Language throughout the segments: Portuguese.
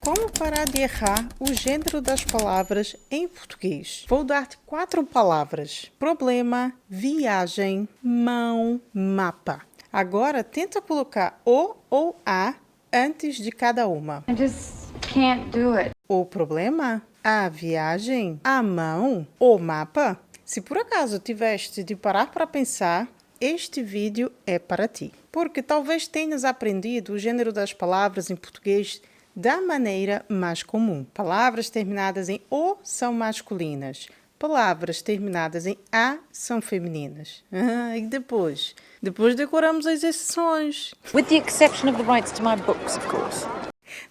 Como parar de errar o gênero das palavras em português? Vou dar-te 4 palavras: problema, viagem, mão, mapa. Agora tenta colocar o ou a antes de cada uma. I just can't do it. O problema, a viagem, a mão, o mapa. Se por acaso tiveste de parar para pensar, este vídeo é para ti. Porque talvez tenhas aprendido o gênero das palavras em português da maneira mais comum. Palavras terminadas em O são masculinas. Palavras terminadas em A são femininas. E depois? Depois decoramos as exceções. With the exception of the rights to my books, of course.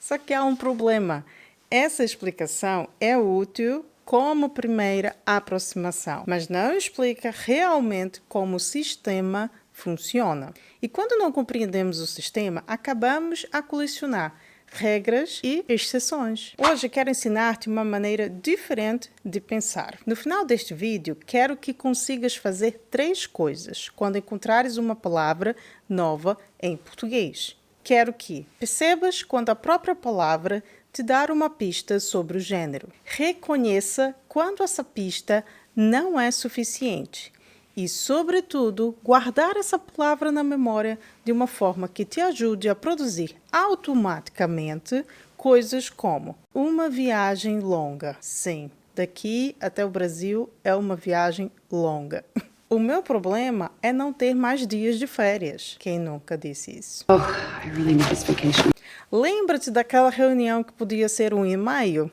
Só que há um problema. Essa explicação é útil como primeira aproximação, mas não explica realmente como o sistema funciona. E quando não compreendemos o sistema, acabamos a colecionar regras e exceções. Hoje quero ensinar-te uma maneira diferente de pensar. No final deste vídeo, quero que consigas fazer 3 coisas quando encontrares uma palavra nova em português. Quero que percebas quando a própria palavra te dar uma pista sobre o gênero. Reconheça quando essa pista não é suficiente. E, sobretudo, guardar essa palavra na memória de uma forma que te ajude a produzir automaticamente coisas como uma viagem longa. Sim, daqui até o Brasil é uma viagem longa. O meu problema é não ter mais dias de férias. Quem nunca disse isso? Oh, I really need this vacation. Lembra-te daquela reunião que podia ser um e-mail?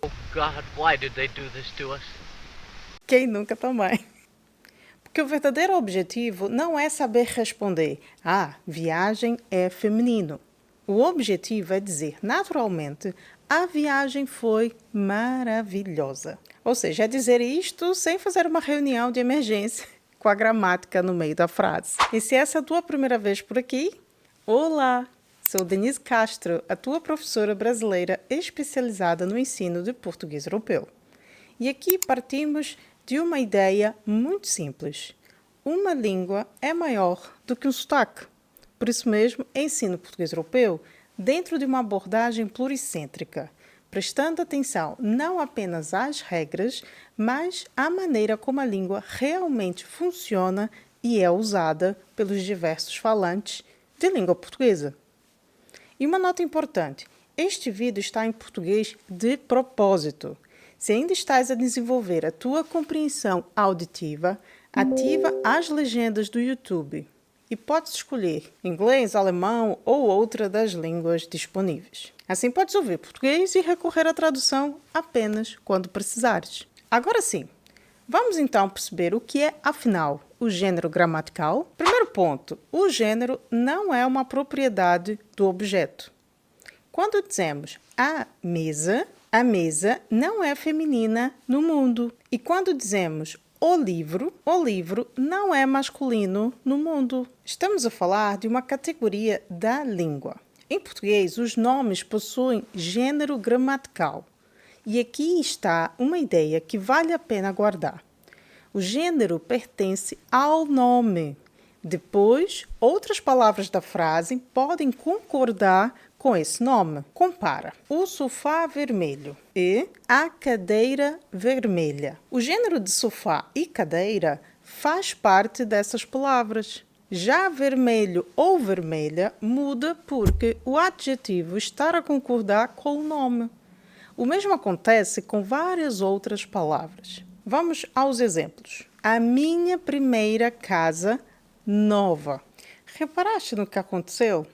Oh God, why did they do this to us? Quem nunca também? Porque o verdadeiro objetivo não é saber responder: viagem é feminino. O objetivo é dizer naturalmente: a viagem foi maravilhosa. Ou seja, é dizer isto sem fazer uma reunião de emergência com a gramática no meio da frase. E se essa é a tua primeira vez por aqui, olá! Sou Denise Castro, a tua professora brasileira especializada no ensino de português europeu. E aqui partimos de uma ideia muito simples. Uma língua é maior do que um sotaque. Por isso mesmo, ensino português europeu dentro de uma abordagem pluricêntrica, prestando atenção não apenas às regras, mas à maneira como a língua realmente funciona e é usada pelos diversos falantes de língua portuguesa. E uma nota importante, este vídeo está em português de propósito. Se ainda estás a desenvolver a tua compreensão auditiva, ativa as legendas do YouTube e podes escolher inglês, alemão ou outra das línguas disponíveis. Assim podes ouvir português e recorrer à tradução apenas quando precisares. Agora sim, vamos então perceber o que é, afinal, o gênero gramatical. Primeiro ponto, o gênero não é uma propriedade do objeto. Quando dizemos a mesa não é feminina no mundo. E quando dizemos o livro não é masculino no mundo. Estamos a falar de uma categoria da língua. Em português, os nomes possuem gênero gramatical. E aqui está uma ideia que vale a pena guardar. O gênero pertence ao nome. Depois, outras palavras da frase podem concordar com esse nome. Compara o sofá vermelho e a cadeira vermelha. O gênero de sofá e cadeira faz parte dessas palavras. Já vermelho ou vermelha muda porque o adjetivo está a concordar com o nome. O mesmo acontece com várias outras palavras. Vamos aos exemplos. A minha primeira casa nova. Reparaste no que aconteceu?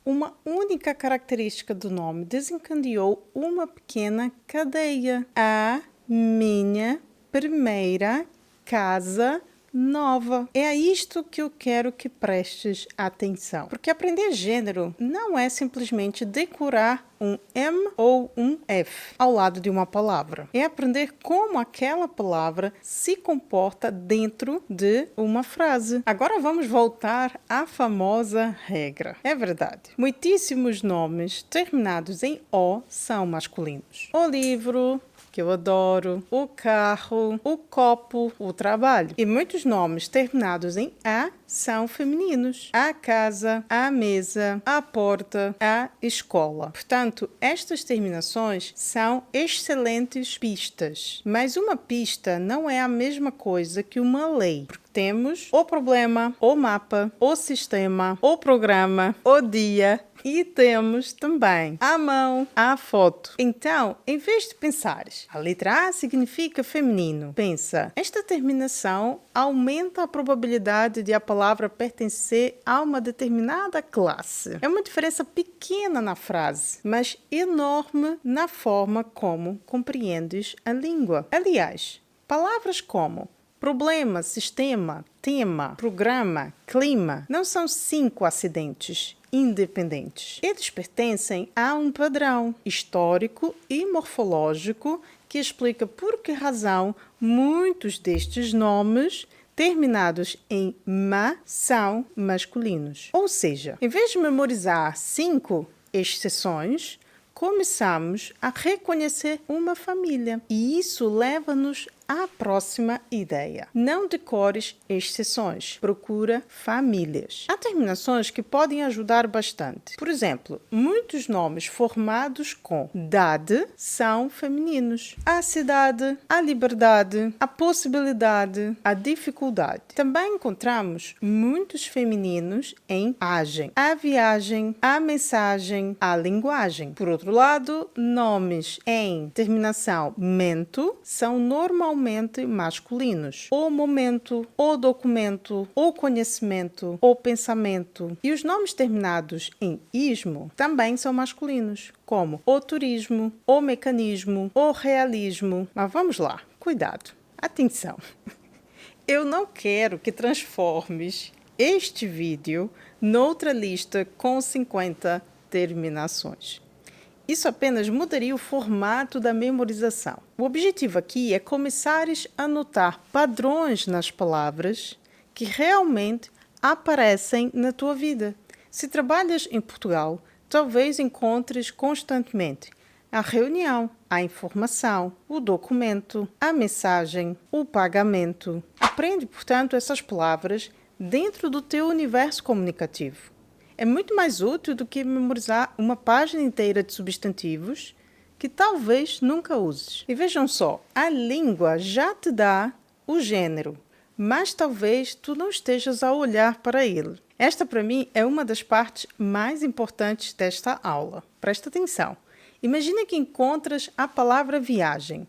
Uma única característica do nome desencadeou uma pequena cadeia. A minha primeira casa nova. É a isto que eu quero que prestes atenção. Porque aprender gênero não é simplesmente decorar um M ou um F ao lado de uma palavra. É aprender como aquela palavra se comporta dentro de uma frase. Agora vamos voltar à famosa regra. É verdade. Muitíssimos nomes terminados em O são masculinos. O livro, que eu adoro, o carro, o copo, o trabalho. E muitos nomes terminados em A são femininos. A casa, a mesa, a porta, a escola. Portanto, Portanto, estas terminações são excelentes pistas. Mas uma pista não é a mesma coisa que uma lei. Porque temos o problema, o mapa, o sistema, o programa, o dia e temos também a mão, a foto. Então, em vez de pensares, a letra A significa feminino, pensa, esta terminação aumenta a probabilidade de a palavra pertencer a uma determinada classe. É uma diferença pequena na frase, mas enorme na forma como compreendes a língua. Aliás, palavras como problema, sistema, tema, programa, clima não são 5 acidentes independentes. Eles pertencem a um padrão histórico e morfológico que explica por que razão muitos destes nomes terminados em ma são masculinos. Ou seja, em vez de memorizar 5 exceções, começamos a reconhecer uma família. E isso leva-nos à próxima ideia. Não decores exceções, procura famílias. Há terminações que podem ajudar bastante. Por exemplo, muitos nomes formados com dade são femininos. A cidade, a liberdade, a possibilidade, a dificuldade. Também encontramos muitos femininos em agem, a viagem, a mensagem, a linguagem. Por outro lado, nomes em terminação mento são normalmente masculinos. O momento, o documento, o conhecimento, o pensamento. E os nomes terminados em ismo também são masculinos, como o turismo, o mecanismo, o realismo. Mas vamos lá, cuidado, atenção. Eu não quero que transformes este vídeo noutra lista com 50 terminações. Isso apenas mudaria o formato da memorização. O objetivo aqui é começares a notar padrões nas palavras que realmente aparecem na tua vida. Se trabalhas em Portugal, talvez encontres constantemente a reunião, a informação, o documento, a mensagem, o pagamento. Aprende, portanto, essas palavras dentro do teu universo comunicativo. É muito mais útil do que memorizar uma página inteira de substantivos que talvez nunca uses. E vejam só, a língua já te dá o gênero, mas talvez tu não estejas a olhar para ele. Esta, para mim, é uma das partes mais importantes desta aula. Presta atenção. Imagina que encontras a palavra viagem.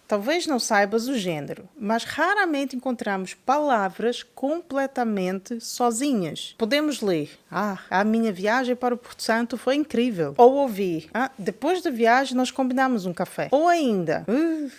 Talvez não saibas o gênero, mas raramente encontramos palavras completamente sozinhas. Podemos ler, a minha viagem para o Porto Santo foi incrível. Ou ouvir, depois da viagem nós combinamos um café. Ou ainda,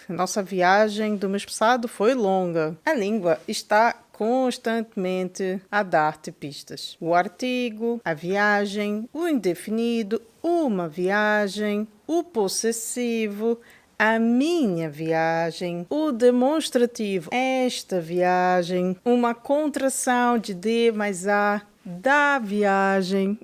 nossa viagem do mês passado foi longa. A língua está constantemente a dar-te pistas. O artigo, a viagem, o indefinido, uma viagem, o possessivo, a minha viagem, o demonstrativo, esta viagem, uma contração de D mais A, da viagem,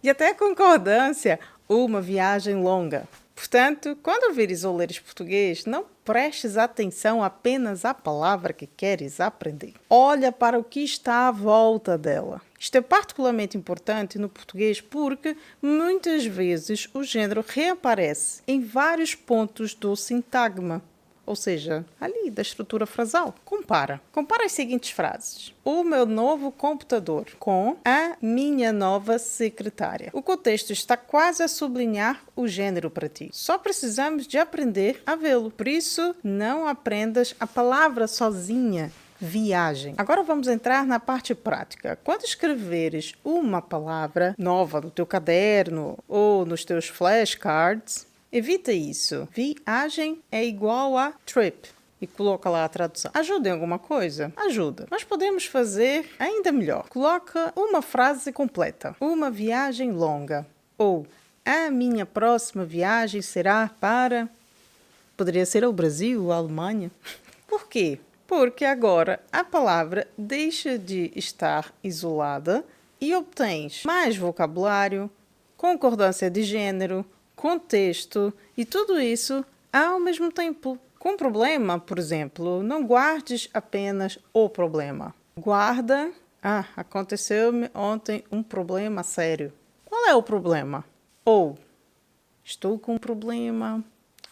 e até a concordância, uma viagem longa. Portanto, quando ouvires ou leres português, não prestes atenção apenas à palavra que queres aprender. Olha para o que está à volta dela. Isto é particularmente importante no português porque muitas vezes o gênero reaparece em vários pontos do sintagma, ou seja, ali da estrutura frasal. Compara as seguintes frases. O meu novo computador com a minha nova secretária. O contexto está quase a sublinhar o gênero para ti. Só precisamos de aprender a vê-lo. Por isso, não aprendas a palavra sozinha. Viagem. Agora vamos entrar na parte prática. Quando escreveres uma palavra nova no teu caderno ou nos teus flashcards, evita isso. Viagem é igual a trip. E coloca lá a tradução. Ajuda em alguma coisa? Ajuda. Mas podemos fazer ainda melhor. Coloca uma frase completa. Uma viagem longa. Ou a minha próxima viagem será para... Poderia ser ao Brasil ou à Alemanha. Por quê? Porque agora a palavra deixa de estar isolada e obtens mais vocabulário, concordância de gênero, contexto e tudo isso ao mesmo tempo. Com problema, por exemplo, não guardes apenas o problema. Guarda, aconteceu-me ontem um problema sério. Qual é o problema? Ou, estou com um problema,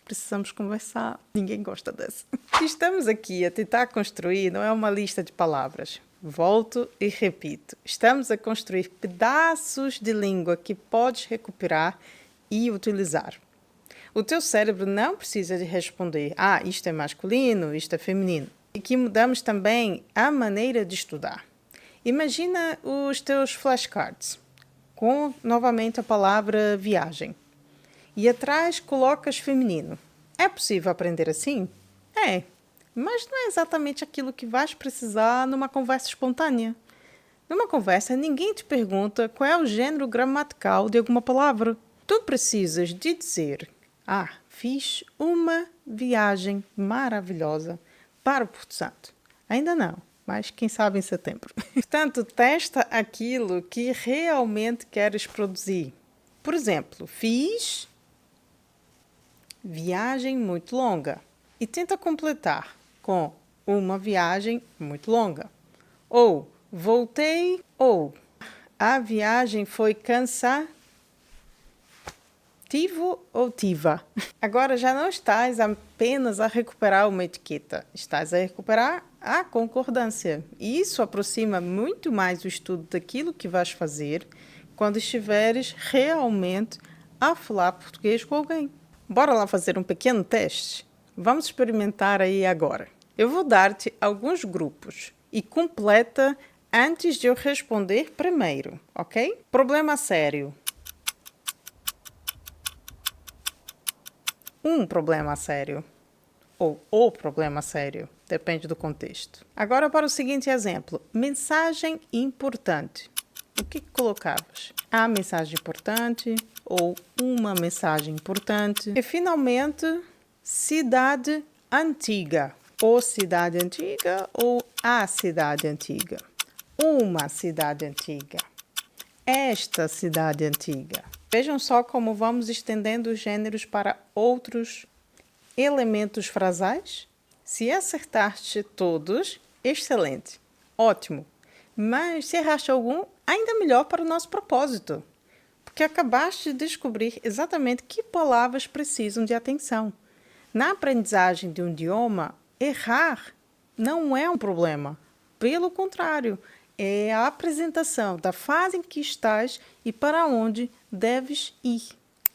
precisamos conversar. Ninguém gosta dessa. Estamos aqui a tentar construir, não é uma lista de palavras. Volto e repito. Estamos a construir pedaços de língua que podes recuperar e utilizar. O teu cérebro não precisa de responder, isto é masculino, isto é feminino. E que mudamos também a maneira de estudar. Imagina os teus flashcards, com novamente a palavra viagem. E atrás colocas feminino. É possível aprender assim? É, mas não é exatamente aquilo que vais precisar numa conversa espontânea. Numa conversa, ninguém te pergunta qual é o gênero gramatical de alguma palavra. Tu precisas de dizer, fiz uma viagem maravilhosa para o Porto Santo. Ainda não, mas quem sabe em setembro. Portanto, testa aquilo que realmente queres produzir. Por exemplo, fiz viagem muito longa e tenta completar com uma viagem muito longa. Ou voltei, ou a viagem foi cansativo ou tiva. Agora já não estás apenas a recuperar uma etiqueta, estás a recuperar a concordância. E isso aproxima muito mais o estudo daquilo que vais fazer quando estiveres realmente a falar português com alguém. Bora lá fazer um pequeno teste? Vamos experimentar aí agora. Eu vou dar-te alguns grupos e completa antes de eu responder primeiro, ok? Problema sério. Um problema sério. Ou o problema sério. Depende do contexto. Agora para o seguinte exemplo. Mensagem importante. O que colocavas? A mensagem importante ou uma mensagem importante. E finalmente, cidade antiga. Ou cidade antiga ou a cidade antiga. Uma cidade antiga. Esta cidade antiga. Vejam só como vamos estendendo os gêneros para outros elementos frasais. Se acertaste todos, excelente, ótimo. Mas se erraste algum, ainda melhor para o nosso propósito. Porque acabaste de descobrir exatamente que palavras precisam de atenção. Na aprendizagem de um idioma, errar não é um problema. Pelo contrário, é a apresentação da fase em que estás e para onde deves ir.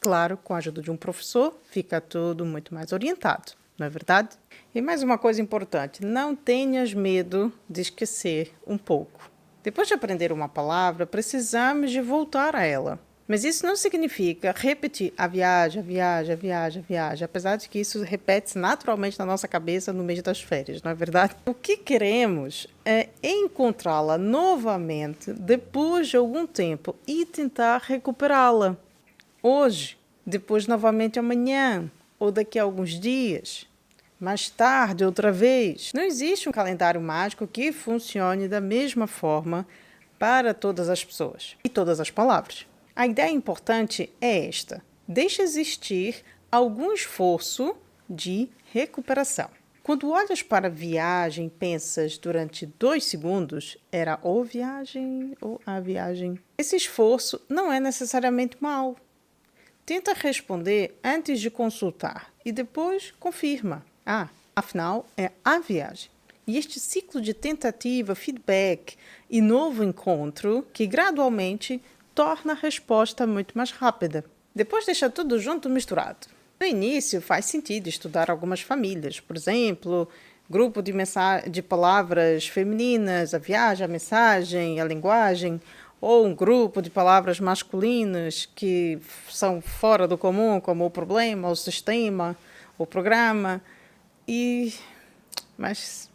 Claro, com a ajuda de um professor, fica tudo muito mais orientado, não é verdade? E mais uma coisa importante, não tenhas medo de esquecer um pouco. Depois de aprender uma palavra, precisamos de voltar a ela. Mas isso não significa repetir a viagem, apesar de que isso repete-se naturalmente na nossa cabeça no mês das férias, não é verdade? O que queremos é encontrá-la novamente depois de algum tempo e tentar recuperá-la. Hoje, depois novamente amanhã, ou daqui a alguns dias, mais tarde outra vez. Não existe um calendário mágico que funcione da mesma forma para todas as pessoas e todas as palavras. A ideia importante é esta. Deixa existir algum esforço de recuperação. Quando olhas para viagem, pensas durante 2 segundos, era ou viagem ou a viagem. Esse esforço não é necessariamente mau. Tenta responder antes de consultar e depois confirma. Afinal, é a viagem. E este ciclo de tentativa, feedback e novo encontro que gradualmente torna a resposta muito mais rápida. Depois deixa tudo junto misturado. No início, faz sentido estudar algumas famílias. Por exemplo, grupo de palavras femininas, a viagem, a mensagem, a linguagem, ou um grupo de palavras masculinas que são fora do comum, como o problema, o sistema, o programa. Mas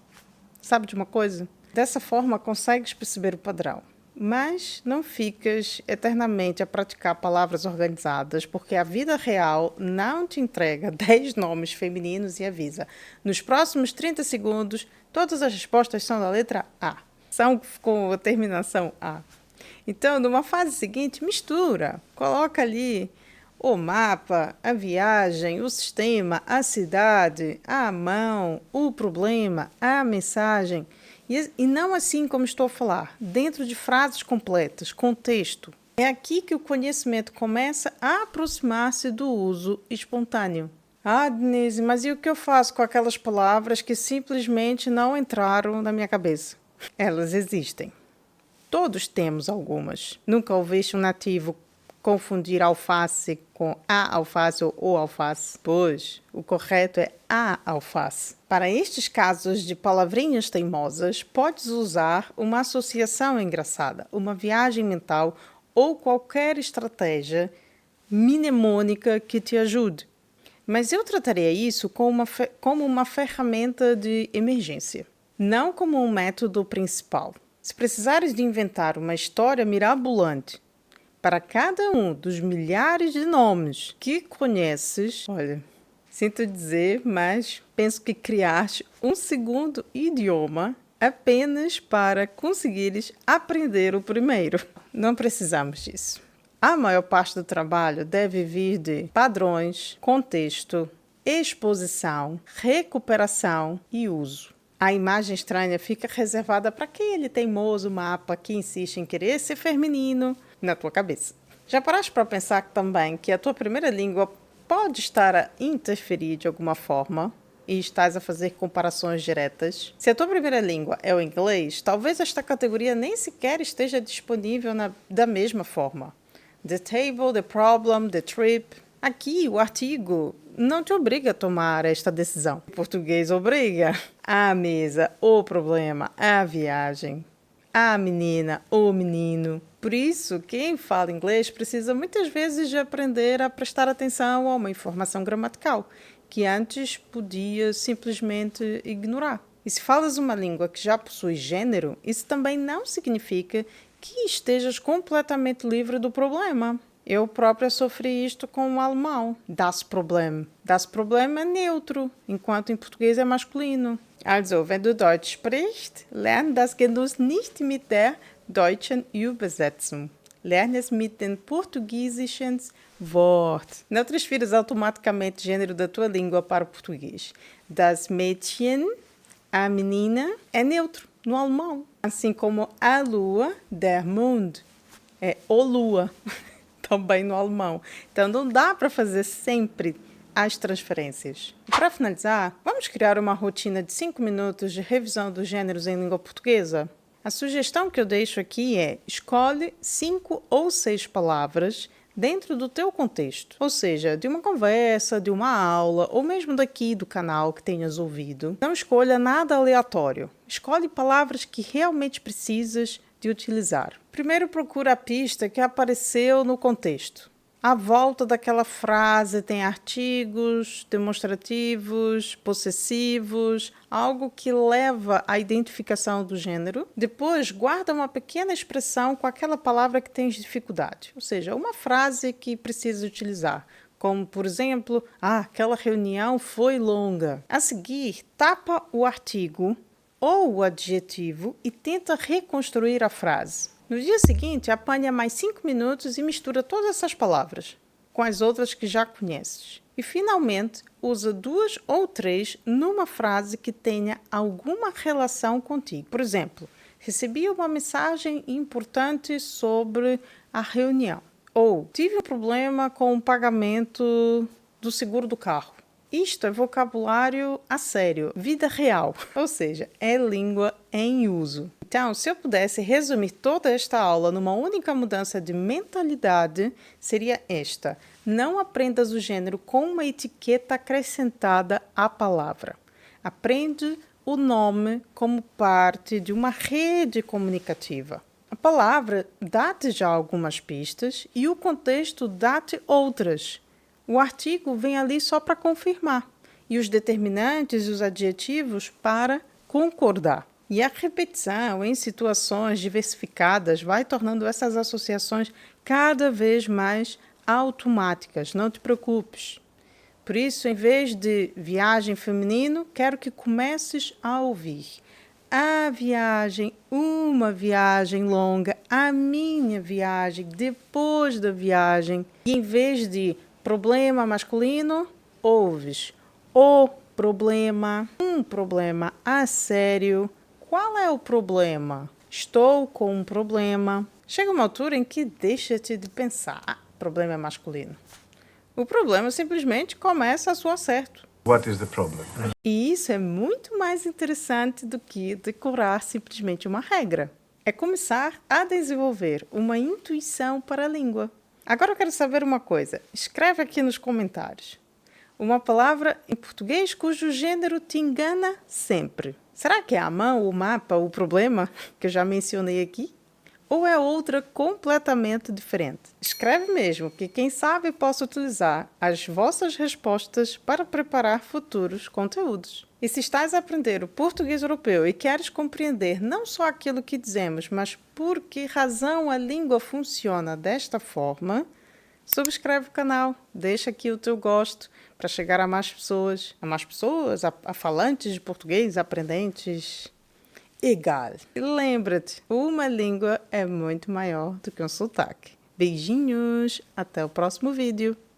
sabe de uma coisa? Dessa forma, consegues perceber o padrão. Mas não ficas eternamente a praticar palavras organizadas, porque a vida real não te entrega 10 nomes femininos e avisa. Nos próximos 30 segundos, todas as respostas são da letra A. São com a terminação A. Então, numa fase seguinte, mistura. Coloca ali o mapa, a viagem, o sistema, a cidade, a mão, o problema, a mensagem. E não assim como estou a falar, dentro de frases completas, contexto. É aqui que o conhecimento começa a aproximar-se do uso espontâneo. Ah, Denise, mas e o que eu faço com aquelas palavras que simplesmente não entraram na minha cabeça? Elas existem. Todos temos algumas. Nunca ouviste um nativo confundir alface com a alface ou o alface? Pois, o correto é a alface. Para estes casos de palavrinhas teimosas, podes usar uma associação engraçada, uma viagem mental ou qualquer estratégia mnemônica que te ajude. Mas eu trataria isso como uma ferramenta de emergência, não como um método principal. Se precisares de inventar uma história mirabolante para cada um dos milhares de nomes que conheces, olha, sinto dizer, mas penso que criaste um segundo idioma apenas para conseguires aprender o primeiro. Não precisamos disso. A maior parte do trabalho deve vir de padrões, contexto, exposição, recuperação e uso. A imagem estranha fica reservada para aquele teimoso mapa que insiste em querer ser feminino na tua cabeça. Já paraste para pensar também que a tua primeira língua pode estar a interferir de alguma forma e estás a fazer comparações diretas? Se a tua primeira língua é o inglês, talvez esta categoria nem sequer esteja disponível da mesma forma. The table, the problem, the trip. Aqui, o artigo não te obriga a tomar esta decisão. O português obriga. A mesa, o problema, a viagem. A menina, o menino. Por isso, quem fala inglês precisa muitas vezes de aprender a prestar atenção a uma informação gramatical, que antes podia simplesmente ignorar. E se falas uma língua que já possui gênero, isso também não significa que estejas completamente livre do problema. Eu própria sofri isto com o alemão. Das Problem. Das Problem é neutro, enquanto em português é masculino. Also, wenn du Deutsch sprichst, lern das Genuss nicht mit der deutschen Übersetzung. Lerne es mit den portugiesischen Wort. Não transfiras automaticamente o gênero da tua língua para o português. Das Mädchen, a menina, é neutro no alemão. Assim como a lua, der Mond, é o lua, também no alemão. Então não dá para fazer sempre as transferências. E para finalizar, vamos criar uma rotina de 5 minutos de revisão dos gêneros em língua portuguesa? A sugestão que eu deixo aqui é: escolhe 5 ou 6 palavras dentro do teu contexto, ou seja, de uma conversa, de uma aula, ou mesmo daqui do canal que tenhas ouvido. Não escolha nada aleatório. Escolhe palavras que realmente precisas de utilizar. Primeiro procura a pista que apareceu no contexto. À volta daquela frase tem artigos, demonstrativos, possessivos, algo que leva à identificação do gênero. Depois, guarda uma pequena expressão com aquela palavra que tens dificuldade, ou seja, uma frase que precisa utilizar, como, por exemplo, aquela reunião foi longa. A seguir, tapa o artigo ou o adjetivo e tenta reconstruir a frase. No dia seguinte, apanha mais 5 minutos e mistura todas essas palavras com as outras que já conheces. E, finalmente, usa 2 ou 3 numa frase que tenha alguma relação contigo. Por exemplo, recebi uma mensagem importante sobre a reunião. Ou, tive um problema com o pagamento do seguro do carro. Isto é vocabulário a sério, vida real, ou seja, é língua em uso. Então, se eu pudesse resumir toda esta aula numa única mudança de mentalidade, seria esta: não aprendas o gênero com uma etiqueta acrescentada à palavra. Aprende o nome como parte de uma rede comunicativa. A palavra dá-te já algumas pistas e o contexto dá-te outras. O artigo vem ali só para confirmar e os determinantes e os adjetivos para concordar. E a repetição em situações diversificadas vai tornando essas associações cada vez mais automáticas. Não te preocupes. Por isso, em vez de viagem feminino, quero que comeces a ouvir a viagem, uma viagem longa, a minha viagem, depois da viagem. E em vez de problema masculino, ouves o problema, um problema a sério. Qual é o problema? Estou com um problema. Chega uma altura em que deixa-te de pensar, o problema é masculino. O problema simplesmente começa a soar certo. What is the problem? E isso é muito mais interessante do que decorar simplesmente uma regra. É começar a desenvolver uma intuição para a língua. Agora eu quero saber uma coisa. Escreve aqui nos comentários. Uma palavra em português cujo gênero te engana sempre. Será que é a mão, o mapa, o problema que eu já mencionei aqui? Ou é outra completamente diferente? Escreve mesmo, que quem sabe possa utilizar as vossas respostas para preparar futuros conteúdos. E se estás a aprender o português europeu e queres compreender não só aquilo que dizemos, mas por que razão a língua funciona desta forma, subscreve o canal, deixa aqui o teu gosto para chegar a mais pessoas, a falantes de português, aprendentes. Egal. E lembra-te, uma língua é muito maior do que um sotaque. Beijinhos, até o próximo vídeo.